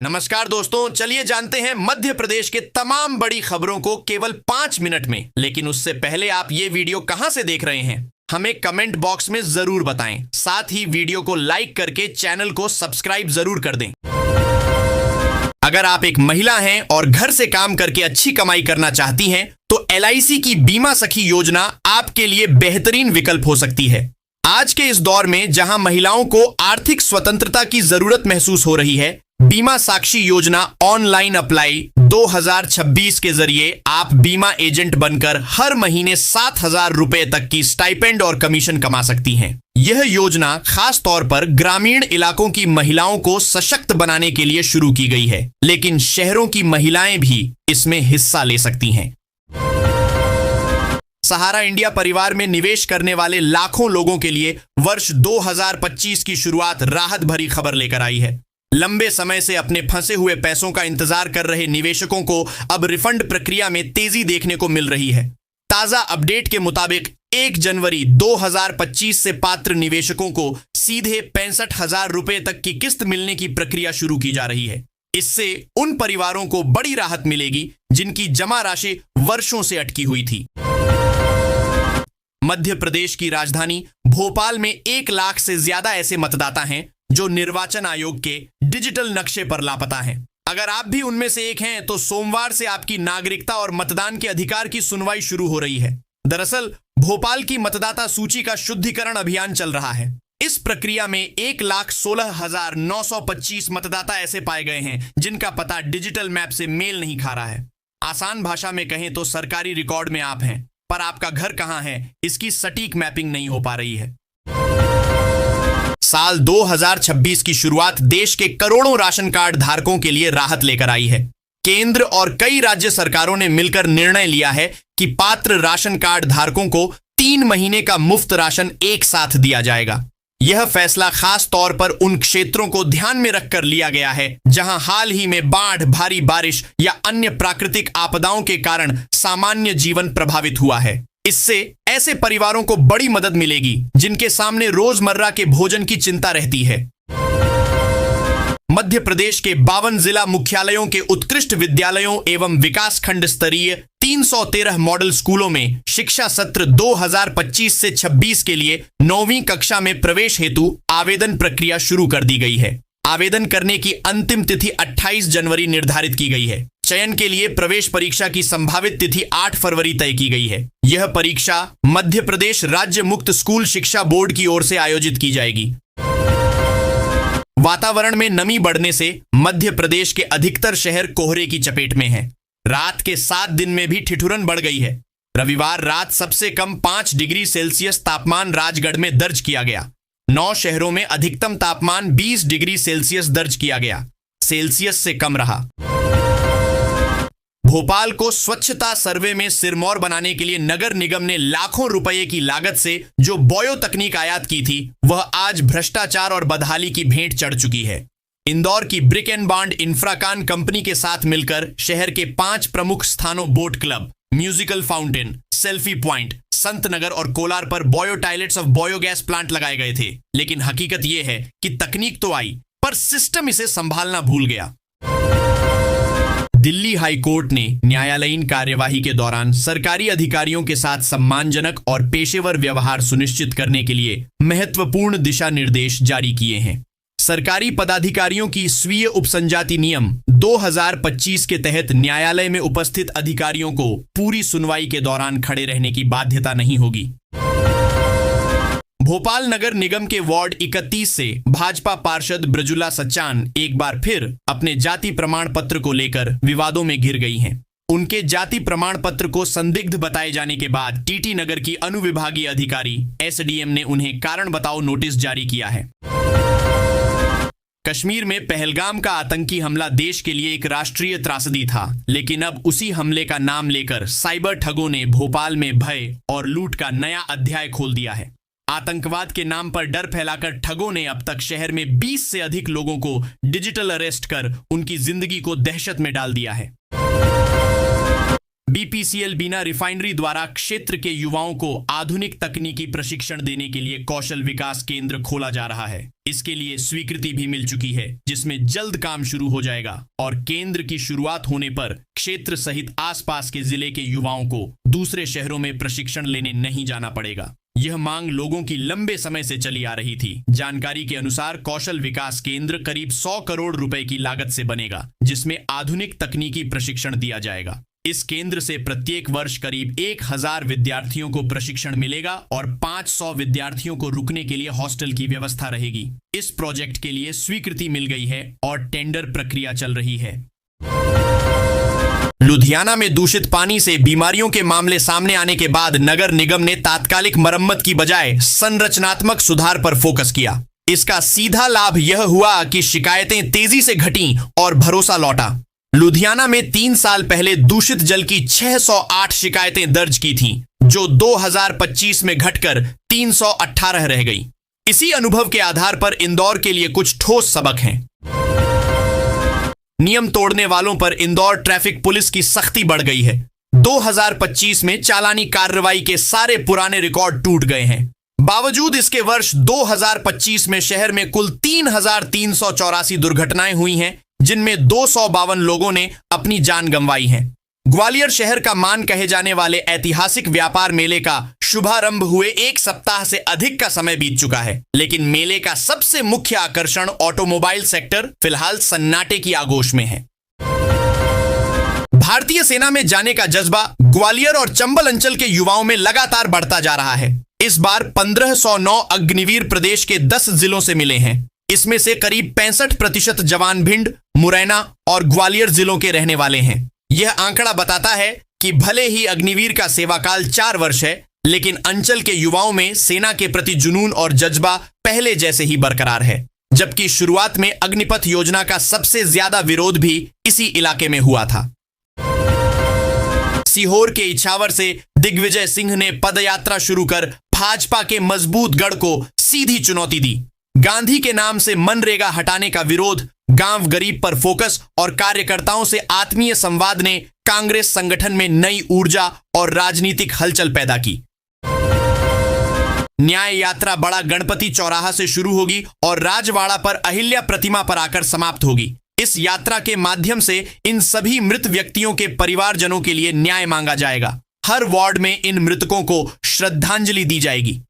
नमस्कार दोस्तों, चलिए जानते हैं मध्य प्रदेश के तमाम बड़ी खबरों को केवल 5 मिनट में। लेकिन उससे पहले आप ये वीडियो कहां से देख रहे हैं हमें कमेंट बॉक्स में जरूर बताएं। साथ ही वीडियो को लाइक करके चैनल को सब्सक्राइब जरूर कर दें। अगर आप एक महिला हैं और घर से काम करके अच्छी कमाई करना चाहती हैं तो LIC की बीमा सखी योजना आपके लिए बेहतरीन विकल्प हो सकती है। आज के इस दौर में जहां महिलाओं को आर्थिक स्वतंत्रता की जरूरत महसूस हो रही है, बीमा साक्षी योजना ऑनलाइन अप्लाई 2026 के जरिए आप बीमा एजेंट बनकर हर महीने 7,000 रुपए तक की स्टाइपेंड और कमीशन कमा सकती हैं। यह योजना खास तौर पर ग्रामीण इलाकों की महिलाओं को सशक्त बनाने के लिए शुरू की गई है, लेकिन शहरों की महिलाएं भी इसमें हिस्सा ले सकती हैं। सहारा इंडिया परिवार में निवेश करने वाले लाखों लोगों के लिए वर्ष 2025 की शुरुआत राहत भरी खबर लेकर आई है। लंबे समय से अपने फंसे हुए पैसों का इंतजार कर रहे निवेशकों को अब रिफंड प्रक्रिया में तेजी देखने को मिल रही है। ताजा अपडेट के मुताबिक 1 जनवरी 2025 से पात्र निवेशकों को सीधे 65,000 रुपए तक की किस्त मिलने की प्रक्रिया शुरू की जा रही है। इससे उन परिवारों को बड़ी राहत मिलेगी जिनकी जमा राशि वर्षों से अटकी हुई थी। मध्य प्रदेश की राजधानी भोपाल में 1 लाख से ज्यादा ऐसे मतदाता हैं जो निर्वाचन आयोग के डिजिटल नक्शे पर लापता हैं। अगर आप भी उनमें से एक हैं तो सोमवार से आपकी नागरिकता और मतदान के अधिकार की सुनवाई शुरू हो रही है। दरअसल भोपाल की मतदाता सूची का शुद्धिकरण अभियान चल रहा है। इस प्रक्रिया में 1,16,925 मतदाता ऐसे पाए गए हैं जिनका पता डिजिटल मैप से मेल नहीं खा रहा है। आसान भाषा में कहें तो सरकारी रिकॉर्ड में आप हैं, पर आपका घर कहां है इसकी सटीक मैपिंग नहीं हो पा रही है। साल 2026 की शुरुआत देश के करोड़ों राशन कार्ड धारकों के लिए राहत लेकर आई है। केंद्र और कई राज्य सरकारों ने मिलकर निर्णय लिया है कि पात्र राशन कार्ड धारकों को 3 महीने का मुफ्त राशन एक साथ दिया जाएगा। यह फैसला खास तौर पर उन क्षेत्रों को ध्यान में रखकर लिया गया है जहां हाल ही में बाढ़, भारी बारिश या अन्य प्राकृतिक आपदाओं के कारण सामान्य जीवन प्रभावित हुआ है। इससे ऐसे परिवारों को बड़ी मदद मिलेगी जिनके सामने रोजमर्रा के भोजन की चिंता रहती है। मध्य प्रदेश के 52 जिला मुख्यालयों के उत्कृष्ट विद्यालयों एवं विकास खंड स्तरीय 313 मॉडल स्कूलों में शिक्षा सत्र 2025 से 26 के लिए 9वीं कक्षा में प्रवेश हेतु आवेदन प्रक्रिया शुरू कर दी गई है। आवेदन करने की अंतिम तिथि 28 जनवरी निर्धारित की गई है। चयन के लिए प्रवेश परीक्षा की संभावित तिथि 8 फरवरी तय की गई है। यह परीक्षा मध्य प्रदेश राज्य मुक्त स्कूल शिक्षा बोर्ड की ओर से आयोजित की जाएगी। वातावरण में नमी बढ़ने से मध्य प्रदेश के अधिकतर शहर कोहरे की चपेट में हैं। रात के 7 दिन में भी ठिठुरन बढ़ गई है। रविवार रात सबसे कम 5 डिग्री सेल्सियस तापमान राजगढ़ में दर्ज किया गया। 9 शहरों में अधिकतम तापमान 20 डिग्री सेल्सियस दर्ज किया गया। सेल्सियस से कम रहा। भोपाल को स्वच्छता सर्वे में सिरमौर बनाने के लिए नगर निगम ने लाखों रुपए की लागत से जो बॉयो तकनीक आयात की थी वह आज भ्रष्टाचार और बदहाली की भेंट चढ़ चुकी है। इंदौर की ब्रिक एंड बॉन्ड इंफ्राकान कंपनी के साथ मिलकर शहर के 5 प्रमुख स्थानों boat club, musical fountain, selfie point, Sant Nagar और कोलार पर bio toilets of biogas plant लगाए गए थे। लेकिन हकीकत यह है कि तकनीक तो आई पर सिस्टम इसे संभालना भूल गया। दिल्ली हाई कोर्ट ने न्यायालयीन कार्यवाही के दौरान सरकारी अधिकारियों के साथ सम्मानजनक और पेशेवर व्यवहार सुनिश्चित करने के लिए महत्वपूर्ण दिशा निर्देश जारी किए हैं। सरकारी पदाधिकारियों की स्वीय उपसंजाति नियम 2025 के तहत न्यायालय में उपस्थित अधिकारियों को पूरी सुनवाई के दौरान खड़े रहने की बाध्यता नहीं होगी। भोपाल नगर निगम के वार्ड 31 से भाजपा पार्षद ब्रजुला सच्चान एक बार फिर अपने जाति प्रमाण पत्र को लेकर विवादों में घिर गई हैं। उनके जाति प्रमाण पत्र को संदिग्ध बताए जाने के बाद टीटी नगर की अनुविभागीय अधिकारी SDM ने उन्हें कारण बताओ नोटिस जारी किया है। कश्मीर में पहलगाम का आतंकी हमला देश के लिए एक राष्ट्रीय त्रासदी था, लेकिन अब उसी हमले का नाम लेकर साइबर ठगों ने भोपाल में भय और लूट का नया अध्याय खोल दिया है। आतंकवाद के नाम पर डर फैलाकर ठगों ने अब तक शहर में 20 से अधिक लोगों को डिजिटल अरेस्ट कर उनकी जिंदगी को दहशत में डाल दिया है। बीपीसीएल बीना रिफाइनरी द्वारा क्षेत्र के युवाओं को आधुनिक तकनीकी प्रशिक्षण देने के लिए कौशल विकास केंद्र खोला जा रहा है। इसके लिए स्वीकृति भी मिल चुकी है, जिसमें जल्द काम शुरू हो जाएगा और केंद्र की शुरुआत होने पर क्षेत्र सहित आसपास के जिले के युवाओं को दूसरे शहरों में प्रशिक्षण लेने नहीं जाना पड़ेगा। यह मांग लोगों की लंबे समय से चली आ रही थी। जानकारी के अनुसार कौशल विकास केंद्र करीब 100 करोड़ रुपए की लागत से बनेगा, जिसमें आधुनिक तकनीकी प्रशिक्षण दिया जाएगा। इस केंद्र से प्रत्येक वर्ष करीब 1000 विद्यार्थियों को प्रशिक्षण मिलेगा और 500 विद्यार्थियों को रुकने के लिए हॉस्टल की व्यवस्था रहेगी। इस प्रोजेक्ट के लिए स्वीकृति मिल गई है और टेंडर प्रक्रिया चल रही है। लुधियाना में दूषित पानी से बीमारियों के मामले सामने आने के बाद नगर निगम ने तात्कालिक मरम्मत की बजाय संरचनात्मक सुधार पर फोकस किया। इसका सीधा लाभ यह हुआ कि शिकायतें तेजी से घटीं और भरोसा लौटा। लुधियाना में 3 साल पहले दूषित जल की 608 शिकायतें दर्ज की थीं, जो 2025 में घटकर 318 रह गई। इसी अनुभव के आधार पर इंदौर के लिए कुछ ठोस सबक हैं। नियम तोड़ने वालों पर इंदौर ट्रैफिक पुलिस की सख्ती बढ़ गई है। 2025 में चालानी कार्रवाई के सारे पुराने रिकॉर्ड टूट गए हैं। बावजूद इसके वर्ष 2025 में शहर में कुल 3384 दुर्घटनाएं हुई हैं, जिनमें 252 लोगों ने अपनी जान गंवाई है। ग्वालियर शहर का मान कहे जाने वाले ऐतिहासिक व्यापार मेले का शुभारंभ हुए 1 सप्ताह से अधिक का समय बीत चुका है, लेकिन मेले का सबसे मुख्य आकर्षण ऑटोमोबाइल सेक्टर फिलहाल सन्नाटे की आगोश में है। भारतीय सेना में जाने का जज्बा ग्वालियर और चंबल अंचल के युवाओं में लगातार बढ़ता जा रहा है। इस बार 1509 अग्निवीर प्रदेश के 10 जिलों से मिले हैं। इसमें से करीब 65% जवान भिंड, मुरैना और ग्वालियर जिलों के रहने वाले हैं। यह आंकड़ा बताता है कि भले ही अग्निवीर का सेवाकाल 4 वर्ष है, लेकिन अंचल के युवाओं में सेना के प्रति जुनून और जज्बा पहले जैसे ही बरकरार है। जबकि शुरुआत में अग्निपथ योजना का सबसे ज्यादा विरोध भी इसी इलाके में हुआ था। सीहोर के इछावर से दिग्विजय सिंह ने पदयात्रा शुरू कर भाजपा के मजबूत गढ़ को सीधी चुनौती दी। गांधी के नाम से मनरेगा हटाने का विरोध, गांव गरीब पर फोकस और कार्यकर्ताओं से आत्मीय संवाद ने कांग्रेस संगठन में नई ऊर्जा और राजनीतिक हलचल पैदा की। न्याय यात्रा बड़ा गणपति चौराहा से शुरू होगी और राजवाड़ा पर अहिल्या प्रतिमा पर आकर समाप्त होगी। इस यात्रा के माध्यम से इन सभी मृत व्यक्तियों के परिवारजनों के लिए न्याय मांगा जाएगा। हर वार्ड में इन मृतकों को श्रद्धांजलि दी जाएगी।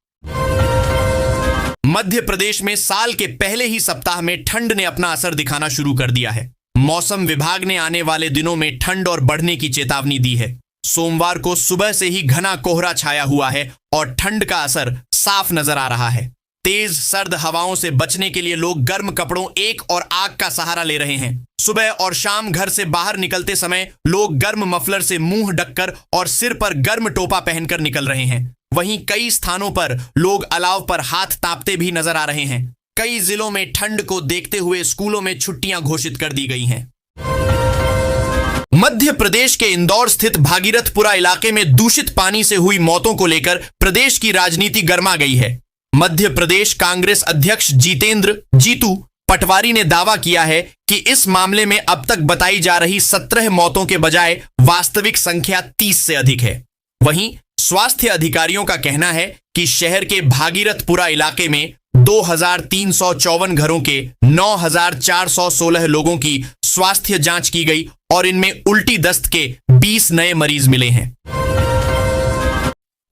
मध्य प्रदेश में साल के पहले ही सप्ताह में ठंड ने अपना असर दिखाना शुरू कर दिया है। मौसम विभाग ने आने वाले दिनों में ठंड और बढ़ने की चेतावनी दी है। सोमवार को सुबह से ही घना कोहरा छाया हुआ है और ठंड का असर साफ नजर आ रहा है। तेज सर्द हवाओं से बचने के लिए लोग गर्म कपड़ों, एक और आग का सहारा ले रहे हैं। सुबह और शाम घर से बाहर निकलते समय लोग गर्म मफलर से मुंह ढककर और सिर पर गर्म टोपा पहनकर निकल रहे हैं। वहीं कई स्थानों पर लोग अलाव पर हाथ तापते भी नजर आ रहे हैं। कई जिलों में ठंड को देखते हुए स्कूलों में छुट्टियां घोषित कर दी गई हैं। मध्य प्रदेश के इंदौर स्थित भागीरथपुरा इलाके में दूषित पानी से हुई मौतों को लेकर प्रदेश की राजनीति गर्मा गई है। मध्य प्रदेश कांग्रेस अध्यक्ष जितेंद्र जीतू पटवारी ने दावा किया है कि इस मामले में अब तक बताई जा रही 17 मौतों के बजाय वास्तविक संख्या 30 से अधिक है। वहीं स्वास्थ्य अधिकारियों का कहना है कि शहर के भागीरथपुरा इलाके में 2354 घरों के 9416 लोगों की स्वास्थ्य जांच की गई और इनमें उल्टी दस्त के 20 नए मरीज मिले हैं।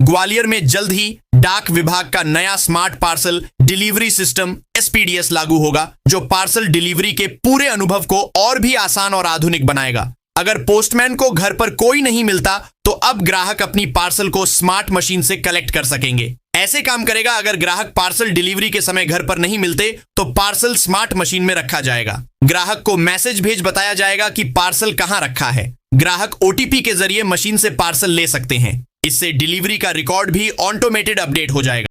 ग्वालियर में जल्द ही डाक विभाग का नया स्मार्ट पार्सल डिलीवरी सिस्टम एसपीडीएस लागू होगा, जो पार्सल डिलीवरी के पूरे अनुभव को और भी आसान और आधुनिक बनाएगा। अगर पोस्टमैन को घर पर कोई नहीं मिलता तो अब ग्राहक अपनी पार्सल को स्मार्ट मशीन से कलेक्ट कर सकेंगे। ऐसे काम करेगा, अगर ग्राहक पार्सल डिलीवरी के समय घर पर नहीं मिलते तो पार्सल स्मार्ट मशीन में रखा जाएगा। ग्राहक को मैसेज भेज बताया जाएगा कि पार्सल कहां रखा है। ग्राहक ओटीपी के जरिए मशीन से पार्सल ले सकते हैं। इससे डिलीवरी का रिकॉर्ड भी ऑटोमेटेड अपडेट हो जाएगा।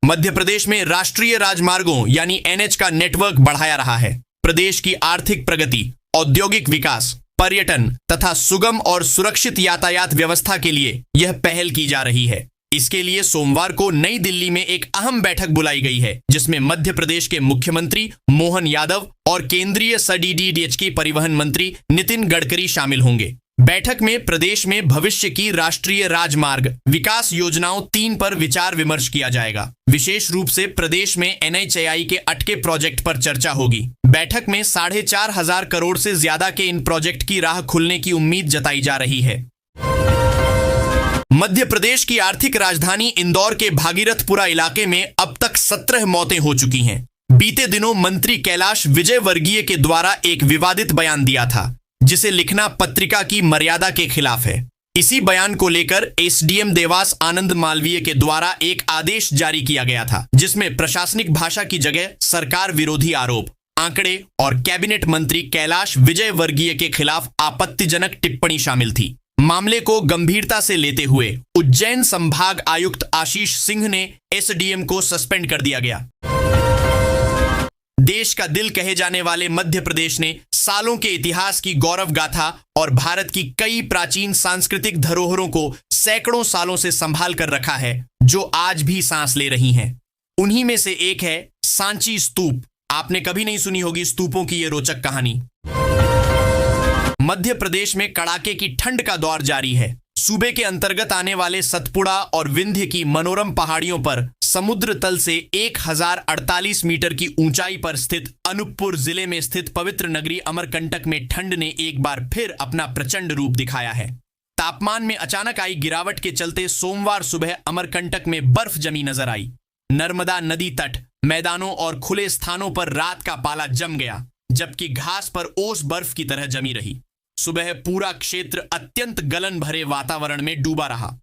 मध्य प्रदेश में राष्ट्रीय राजमार्गों यानी एनएच का नेटवर्क बढ़ाया रहा है। प्रदेश की आर्थिक प्रगति, औद्योगिक विकास, पर्यटन तथा सुगम और सुरक्षित यातायात व्यवस्था के लिए यह पहल की जा रही है। इसके लिए सोमवार को नई दिल्ली में एक अहम बैठक बुलाई गई है, जिसमें मध्य प्रदेश के मुख्यमंत्री मोहन यादव और केंद्रीय सडीडीडीएच परिवहन मंत्री नितिन गडकरी शामिल होंगे। बैठक में प्रदेश में भविष्य की राष्ट्रीय राजमार्ग विकास योजनाओं 3 पर विचार विमर्श किया जाएगा। विशेष रूप से प्रदेश में NHAI के अटके प्रोजेक्ट पर चर्चा होगी। बैठक में 4,500 करोड़ से ज्यादा के इन प्रोजेक्ट की राह खुलने की उम्मीद जताई जा रही है। मध्य प्रदेश की आर्थिक राजधानी इंदौर के भागीरथपुरा इलाके में अब तक 17 मौतें हो चुकी हैं। बीते दिनों मंत्री कैलाश विजयवर्गीय के द्वारा एक विवादित बयान दिया था, जिसे लिखना पत्रिका की मर्यादा के खिलाफ है। इसी बयान को लेकर SDM देवास आनंद मालवीय के द्वारा एक आदेश जारी किया गया था, जिसमें प्रशासनिक भाषा की जगह सरकार विरोधी आरोप, आंकड़े और कैबिनेट मंत्री कैलाश विजयवर्गीय के खिलाफ आपत्तिजनक टिप्पणी शामिल थी। मामले को गंभीरता से लेते हुए उज्जैन संभाग आयुक्त आशीष सिंह ने SDM को सस्पेंड कर दिया गया। देश का दिल कहे जाने वाले मध्य प्रदेश ने सालों के इतिहास की गौरव गाथा और भारत की कई प्राचीन सांस्कृतिक धरोहरों को सैकड़ों सालों से संभाल कर रखा है, जो आज भी सांस ले रही हैं। उन्हीं में से एक है सांची स्तूप। आपने कभी नहीं सुनी होगी स्तूपों की ये रोचक कहानी। मध्य प्रदेश में कड़ाके की ठंड का दौर जारी है। सूबे के अंतर्गत आने वाले सतपुड़ा और विंध्य की मनोरम पहाड़ियों पर समुद्र तल से 1048 मीटर की ऊंचाई पर स्थित अनूपपुर जिले में स्थित पवित्र नगरी अमरकंटक में ठंड ने एक बार फिर अपना प्रचंड रूप दिखाया है। तापमान में अचानक आई गिरावट के चलते सोमवार सुबह अमरकंटक में बर्फ जमी नजर आई। नर्मदा नदी तट, मैदानों और खुले स्थानों पर रात का पाला जम गया, जबकि घास पर ओस बर्फ की तरह जमी रही। सुबह पूरा क्षेत्र अत्यंत गलन भरे वातावरण में डूबा रहा।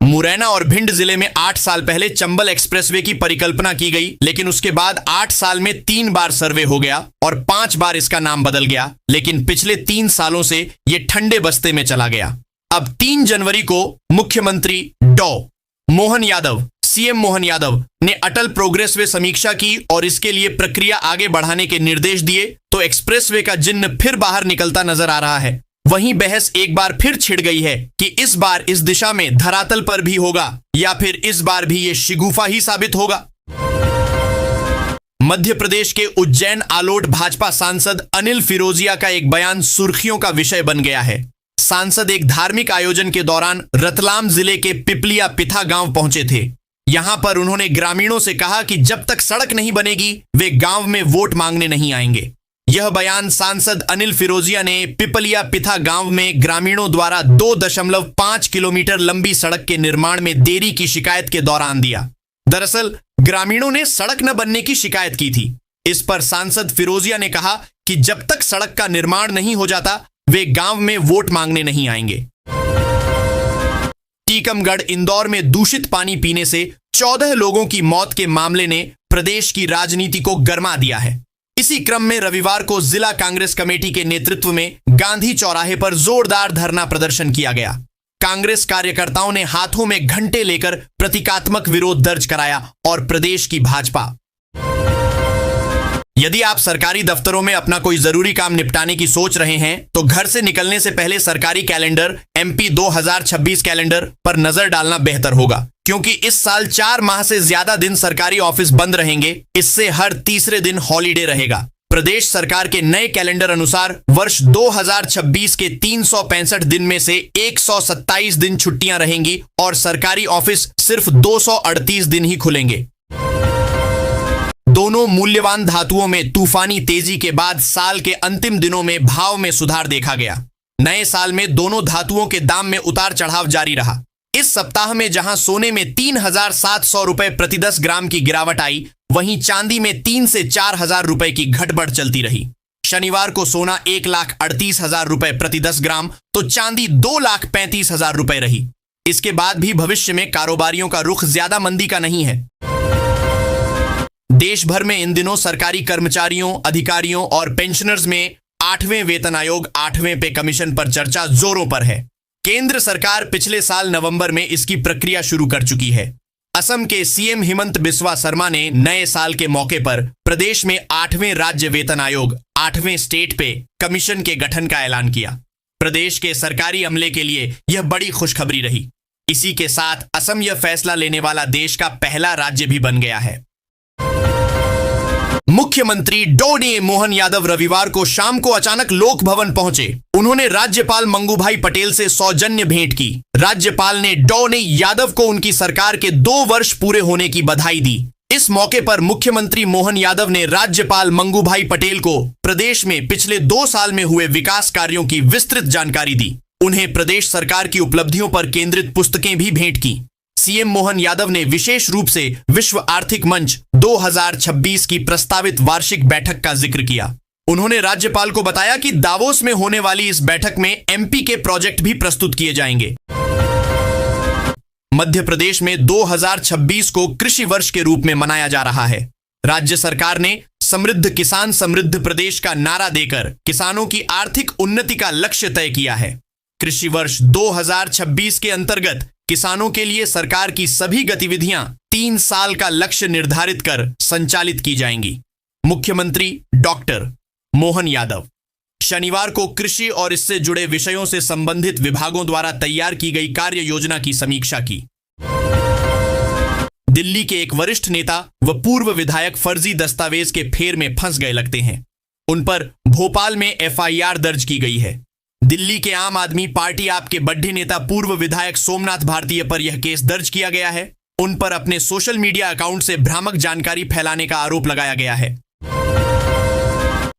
मुरैना और भिंड जिले में 8 साल पहले चंबल एक्सप्रेसवे की परिकल्पना की गई, लेकिन उसके बाद 8 साल में 3 बार सर्वे हो गया और 5 बार इसका नाम बदल गया। लेकिन पिछले 3 सालों से यह ठंडे बस्ते में चला गया। अब 3 जनवरी को मुख्यमंत्री मोहन यादव, CM मोहन यादव ने अटल प्रोग्रेस वे समीक्षा की और इसके लिए प्रक्रिया आगे बढ़ाने के निर्देश दिए, तो एक्सप्रेसवे का जिन्न फिर बाहर निकलता नजर आ रहा है। वहीं बहस एक बार फिर छिड़ गई है कि इस बार इस दिशा में धरातल पर भी होगा या फिर इस बार भी ये शिगुफा ही साबित होगा। मध्य प्रदेश के उज्जैन आलोट भाजपा सांसद अनिल फिरोजिया का एक बयान सुर्खियों का विषय बन गया है। सांसद एक धार्मिक आयोजन के दौरान रतलाम जिले के पिपलिया पिथा गांव पहुंचे थे। यहां पर उन्होंने ग्रामीणों से कहा कि जब तक सड़क नहीं बनेगी वे गांव में वोट मांगने नहीं आएंगे। यह बयान सांसद अनिल फिरोजिया ने पिपलिया पिथा गांव में ग्रामीणों द्वारा 2.5 किलोमीटर लंबी सड़क के निर्माण में देरी की शिकायत के दौरान दिया। दरअसल ग्रामीणों ने सड़क न बनने की शिकायत की थी। इस पर सांसद फिरोजिया ने कहा कि जब तक सड़क का निर्माण नहीं हो जाता वे गांव में वोट मांगने नहीं आएंगे। टीकमगढ़ इंदौर में दूषित पानी पीने से 14 लोगों की मौत के मामले ने प्रदेश की राजनीति को गरमा दिया है। इसी क्रम में रविवार को जिला कांग्रेस कमेटी के नेतृत्व में गांधी चौराहे पर जोरदार धरना प्रदर्शन किया गया। कांग्रेस कार्यकर्ताओं ने हाथों में घंटे लेकर प्रतीकात्मक विरोध दर्ज कराया और प्रदेश की भाजपा। यदि आप सरकारी दफ्तरों में अपना कोई जरूरी काम निपटाने की सोच रहे हैं तो घर से निकलने से पहले सरकारी कैलेंडर MP 2026 कैलेंडर पर नजर डालना बेहतर होगा, क्योंकि इस साल 4 माह से ज्यादा दिन सरकारी ऑफिस बंद रहेंगे। इससे हर तीसरे दिन हॉलीडे रहेगा। प्रदेश सरकार के नए कैलेंडर अनुसार वर्ष 2026 के 365 दिन में से 127 दिन छुट्टियां रहेंगी और सरकारी ऑफिस सिर्फ 238 दिन ही खुलेंगे। दोनों मूल्यवान धातुओं में तूफानी तेजी के बाद साल के अंतिम दिनों में भाव में सुधार देखा गया। नए साल में दोनों धातुओं के दाम में उतार चढ़ाव जारी रहा। इस सप्ताह में जहां सोने में 3,700 रुपए प्रति 10 ग्राम की गिरावट आई, वहीं चांदी में 3 से 4,000 रुपए की घटबढ़ चलती रही। शनिवार को सोना 1,38,000 रुपए प्रति 10 ग्राम तो चांदी 2,35,000 रुपए रही। इसके बाद भी भविष्य में कारोबारियों का रुख ज्यादा मंदी का नहीं है। देश भर में इन दिनों सरकारी कर्मचारियों, अधिकारियों और पेंशनर्स में 8वें वेतन आयोग 8वें पे कमीशन पर चर्चा जोरों पर है। केंद्र सरकार पिछले साल नवंबर में इसकी प्रक्रिया शुरू कर चुकी है। असम के CM हिमंत बिस्वा शर्मा ने नए साल के मौके पर प्रदेश में 8वें राज्य वेतन आयोग 8वें स्टेट पे कमीशन के गठन का ऐलान किया। प्रदेश के सरकारी अमले के लिए यह बड़ी खुशखबरी रही। इसी के साथ असम यह फैसला लेने वाला देश का पहला राज्य भी बन गया है। मुख्यमंत्री मोहन यादव रविवार को शाम को अचानक लोक भवन पहुंचे। उन्होंने राज्यपाल मंगूभाई पटेल से सौजन्य भेंट की। राज्यपाल ने डॉ यादव को उनकी सरकार के 2 वर्ष पूरे होने की बधाई दी। इस मौके पर मुख्यमंत्री मोहन यादव ने राज्यपाल मंगूभाई पटेल को प्रदेश में पिछले 2 साल में हुए विकास कार्यों की विस्तृत जानकारी दी। उन्हें प्रदेश सरकार की उपलब्धियों पर केंद्रित पुस्तकें भी भेंट की। सीएम मोहन यादव ने विशेष रूप से विश्व आर्थिक मंच 2026 की प्रस्तावित वार्षिक बैठक का जिक्र किया। उन्होंने राज्यपाल को बताया कि दावोस में होने वाली इस बैठक में एमपी के प्रोजेक्ट भी प्रस्तुत किए जाएंगे। मध्य प्रदेश में 2026 को कृषि वर्ष के रूप में मनाया जा रहा है। राज्य सरकार ने समृद्ध किसान समृद्ध प्रदेश का नारा देकर किसानों की आर्थिक उन्नति का लक्ष्य तय किया है। कृषि वर्ष 2026 के अंतर्गत किसानों के लिए सरकार की सभी गतिविधियां 3 साल का लक्ष्य निर्धारित कर संचालित की जाएंगी। मुख्यमंत्री डॉक्टर मोहन यादव शनिवार को कृषि और इससे जुड़े विषयों से संबंधित विभागों द्वारा तैयार की गई कार्य योजना की समीक्षा की। दिल्ली के एक वरिष्ठ नेता व पूर्व विधायक फर्जी दस्तावेज के फेर में फंस गए लगते हैं। उन पर भोपाल में एफआईआर दर्ज की गई है। दिल्ली के आम आदमी पार्टी आप के बड्ढे नेता पूर्व विधायक सोमनाथ भारतीय पर यह केस दर्ज किया गया है। उन पर अपने सोशल मीडिया अकाउंट से भ्रामक जानकारी फैलाने का आरोप लगाया गया है।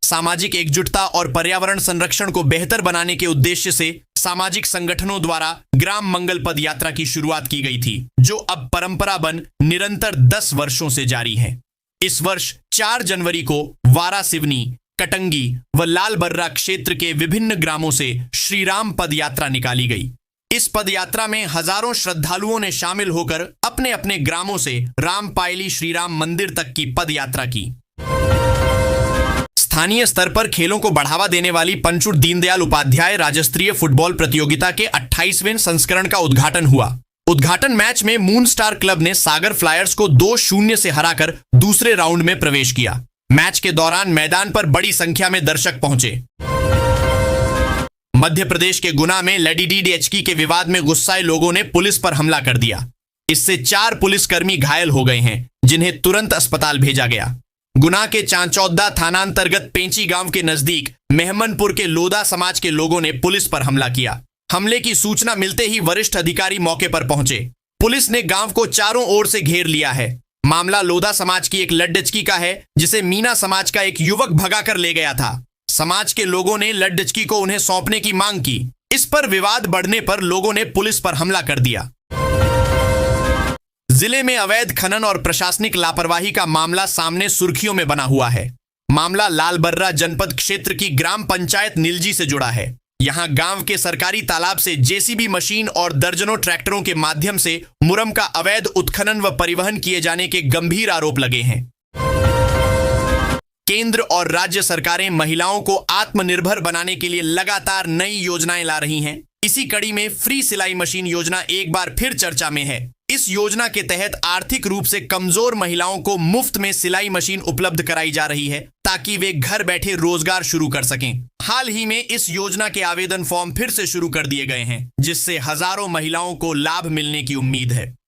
सामाजिक एकजुटता और पर्यावरण संरक्षण को बेहतर बनाने के उद्देश्य से सामाजिक संगठनों द्वारा ग्राम मंगल पद यात्रा की शुरुआत की गई थी, जो अब परंपरा बन निरंतर 10 वर्षों से जारी है। इस वर्ष 4 जनवरी को वारा सिवनी, कटंगी व लालबर्रा क्षेत्र के विभिन्न ग्रामों से श्रीराम पद यात्रा निकाली गई। इस पद यात्रा में हजारों श्रद्धालुओं ने शामिल होकर अपने अपने ग्रामों से रामपायली श्रीराम मंदिर तक की पद यात्रा की। स्थानीय स्तर पर खेलों को बढ़ावा देने वाली पंचुट दीनदयाल उपाध्याय राज्यस्तरीय फुटबॉल प्रतियोगिता के 28वें संस्करण का उद्घाटन हुआ। उद्घाटन मैच में मून स्टार क्लब ने सागर फ्लायर्स को 2-0 से हराकर दूसरे राउंड में प्रवेश किया। मैच के दौरान मैदान पर बड़ी संख्या में दर्शक पहुंचे। मध्य प्रदेश के गुना में लेडी डीडीएचकी के विवाद में गुस्साए लोगों ने पुलिस पर हमला कर दिया। इससे 4 पुलिसकर्मी घायल हो गए हैं, जिन्हें तुरंत अस्पताल भेजा गया। गुना के चांचौदा थानांतर्गत पेंची गांव के नजदीक मेहमनपुर के लोदा समाज के लोगों ने पुलिस पर हमला किया। हमले की सूचना मिलते ही वरिष्ठ अधिकारी मौके पर पहुंचे। पुलिस ने गांव को चारों ओर से घेर लिया है। मामला लोदा समाज की एक लड्डचकी का है, जिसे मीना समाज का एक युवक भगाकर ले गया था। समाज के लोगों ने लड्डचकी को उन्हें सौंपने की मांग की। इस पर विवाद बढ़ने पर लोगों ने पुलिस पर हमला कर दिया। जिले में अवैध खनन और प्रशासनिक लापरवाही का मामला सामने सुर्खियों में बना हुआ है। मामला लालबर्रा जनपद क्षेत्र की ग्राम पंचायत निलजी से जुड़ा है। यहां गांव के सरकारी तालाब से जेसीबी मशीन और दर्जनों ट्रैक्टरों के माध्यम से मुरम का अवैध उत्खनन व परिवहन किए जाने के गंभीर आरोप लगे हैं। केंद्र और राज्य सरकारें महिलाओं को आत्मनिर्भर बनाने के लिए लगातार नई योजनाएं ला रही हैं। इसी कड़ी में फ्री सिलाई मशीन योजना एक बार फिर चर्चा में है। इस योजना के तहत आर्थिक रूप से कमजोर महिलाओं को मुफ्त में सिलाई मशीन उपलब्ध कराई जा रही है, ताकि वे घर बैठे रोजगार शुरू कर सकें। हाल ही में इस योजना के आवेदन फॉर्म फिर से शुरू कर दिए गए हैं, जिससे हजारों महिलाओं को लाभ मिलने की उम्मीद है।